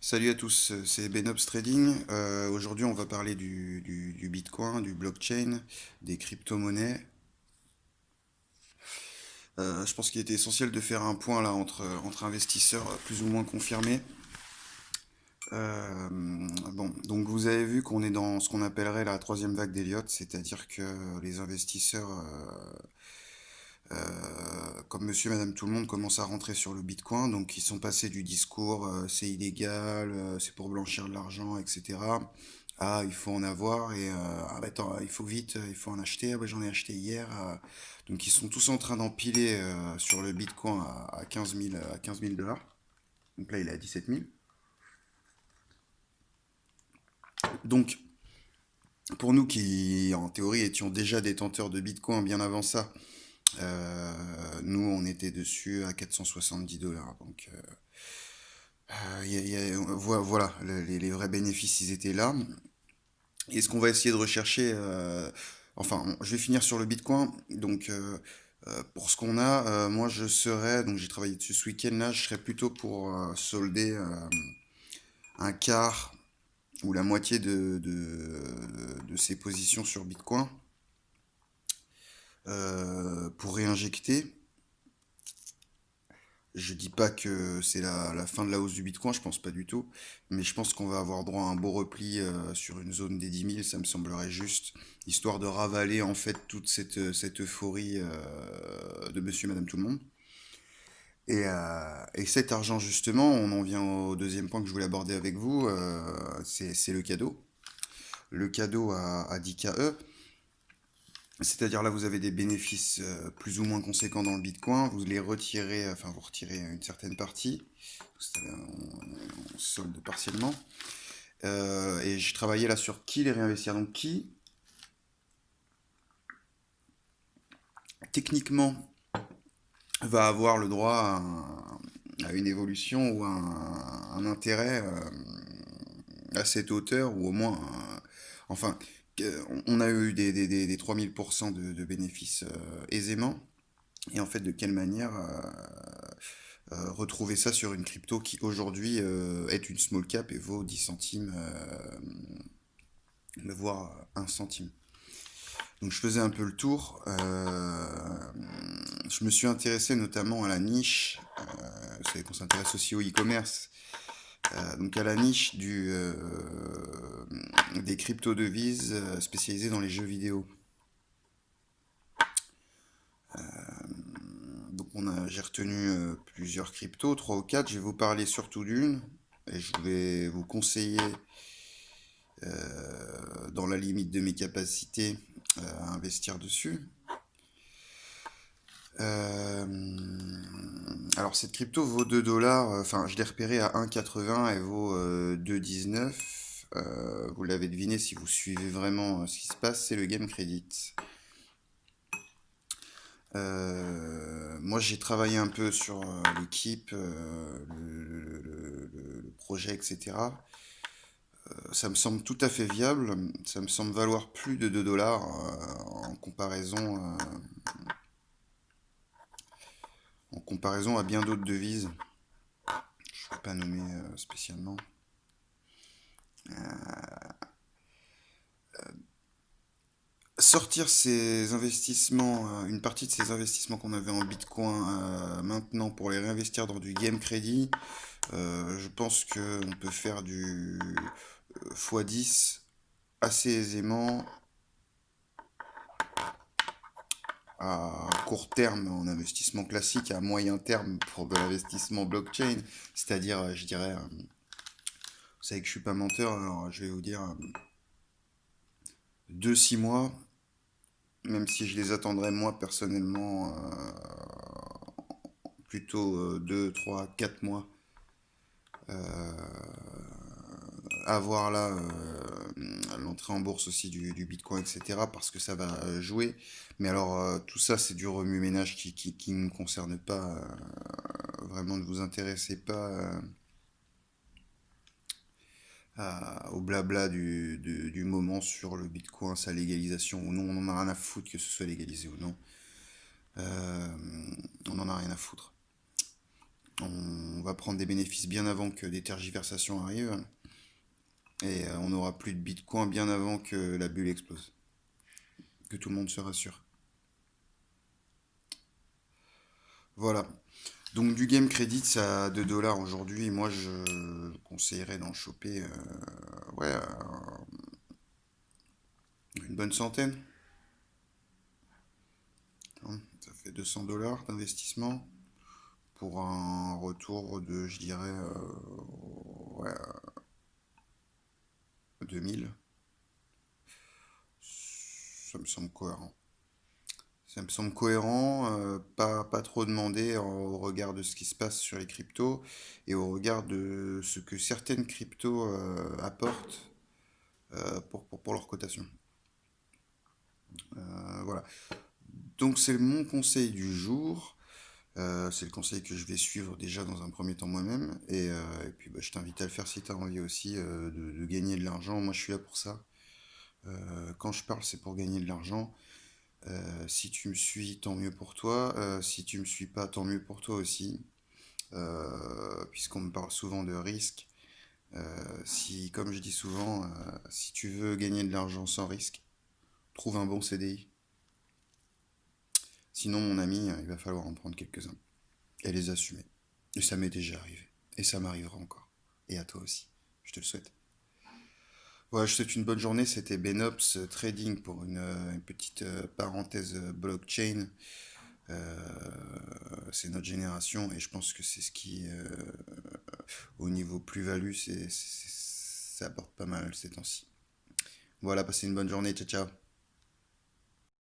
Salut à tous, c'est Benops Trading. Aujourd'hui, on va parler du Bitcoin, du blockchain, des crypto-monnaies. Je pense qu'il était essentiel de faire un point là entre investisseurs plus ou moins confirmés. Bon, donc vous avez vu qu'on est dans ce qu'on appellerait la troisième vague d'Elliott, c'est-à-dire que les investisseurs comme monsieur, madame, tout le monde commence à rentrer sur le Bitcoin, donc ils sont passés du discours c'est illégal, c'est pour blanchir de l'argent, etc. Ah, il faut en avoir et ah bah attends, il faut vite, il faut en acheter. Ah bah j'en ai acheté hier. Donc ils sont tous en train d'empiler sur le Bitcoin à 15 000 $. Donc là il est à 17 000. Donc pour nous qui en théorie étions déjà détenteurs de Bitcoin bien avant ça, nous on était dessus à 470 $. Donc voilà, les vrais bénéfices, ils étaient là. Et ce qu'on va essayer de rechercher, je vais finir sur le Bitcoin. Donc, pour ce qu'on a, moi, donc j'ai travaillé dessus ce week-end là, je serais plutôt pour solder un quart ou la moitié de ces positions sur Bitcoin pour réinjecter. Je dis pas que c'est la fin de la hausse du Bitcoin, je pense pas du tout, mais je pense qu'on va avoir droit à un beau repli sur une zone des 10 000, ça me semblerait juste, histoire de ravaler en fait toute cette euphorie de monsieur, madame, tout le monde. Et cet argent justement, on en vient au deuxième point que je voulais aborder avec vous, c'est le cadeau. Le cadeau à 10 KE. C'est-à-dire là, vous avez des bénéfices plus ou moins conséquents dans le Bitcoin, vous les retirez, enfin vous retirez une certaine partie, on solde partiellement. Et je travaillais là sur qui les réinvestir. Donc qui, techniquement, va avoir le droit à une évolution ou un intérêt à cette hauteur, ou au moins, enfin, on a eu des 3000% de bénéfices aisément. Et en fait, de quelle manière retrouver ça sur une crypto qui aujourd'hui est une small cap et vaut 10 centimes, voire 1 centime. Donc je faisais un peu le tour. Je me suis intéressé notamment à la niche. Vous savez qu'on s'intéresse aussi au e-commerce. Donc à la niche des crypto-devises spécialisées dans les jeux vidéo. Donc j'ai retenu plusieurs cryptos, 3 ou 4. Je vais vous parler surtout d'une. Et je vais vous conseiller, dans la limite de mes capacités, à investir dessus. Euh, alors cette crypto vaut 2 dollars, enfin je l'ai repérée à 1,80, elle vaut 2,19. Vous l'avez deviné si vous suivez vraiment ce qui se passe, c'est le Game Credit. Moi j'ai travaillé un peu sur l'équipe, le projet, etc. Ça me semble tout à fait viable, ça me semble valoir plus de 2 dollars en comparaison à bien d'autres devises. Je ne vais pas nommer spécialement. Sortir ces investissements, une partie de ces investissements qu'on avait en Bitcoin maintenant pour les réinvestir dans du game crédit, je pense qu'on peut faire du x10 assez aisément à court terme en investissement classique, à moyen terme pour de l'investissement blockchain, c'est-à-dire, je dirais, vous savez que je suis pas menteur, alors je vais vous dire 2 6 mois, même si je les attendrais moi personnellement plutôt 2 3 4 mois avoir là l'entrée en bourse aussi du Bitcoin, etc. parce que ça va jouer. Mais alors tout ça c'est du remue-ménage qui ne me concerne pas, vraiment ne vous intéressez pas au blabla du moment sur le Bitcoin, sa légalisation ou non. On en a rien à foutre que ce soit légalisé ou non. Euh, on en a rien à foutre. On va prendre des bénéfices bien avant que des tergiversations arrivent. Et on aura plus de Bitcoin bien avant que la bulle explose. Que tout le monde se rassure. Voilà. Donc du game credit à 2 dollars aujourd'hui, moi je conseillerais d'en choper ouais, une bonne centaine. Hein. Ça fait 200 dollars d'investissement pour un retour de, je dirais, ouais, 2000. Ça me semble cohérent. Ça me semble cohérent, pas trop demandé au regard de ce qui se passe sur les cryptos et au regard de ce que certaines cryptos apportent pour leur cotation. Voilà. Donc c'est mon conseil du jour. C'est le conseil que je vais suivre déjà dans un premier temps moi-même. Et puis bah, je t'invite à le faire si tu as envie aussi de gagner de l'argent. Moi je suis là pour ça. Quand je parle, c'est pour gagner de l'argent. Si tu me suis, tant mieux pour toi. Si tu me suis pas, tant mieux pour toi aussi. Puisqu'on me parle souvent de risque. Si, comme je dis souvent, si tu veux gagner de l'argent sans risque, trouve un bon CDI. Sinon, mon ami, il va falloir en prendre quelques-uns et les assumer. Et ça m'est déjà arrivé. Et ça m'arrivera encore. Et à toi aussi. Je te le souhaite. Voilà, je te souhaite une bonne journée. C'était Benops Trading pour une petite parenthèse blockchain. C'est notre génération et je pense que c'est ce qui, au niveau plus-value, ça apporte pas mal ces temps-ci. Voilà, passez une bonne journée. Ciao, ciao.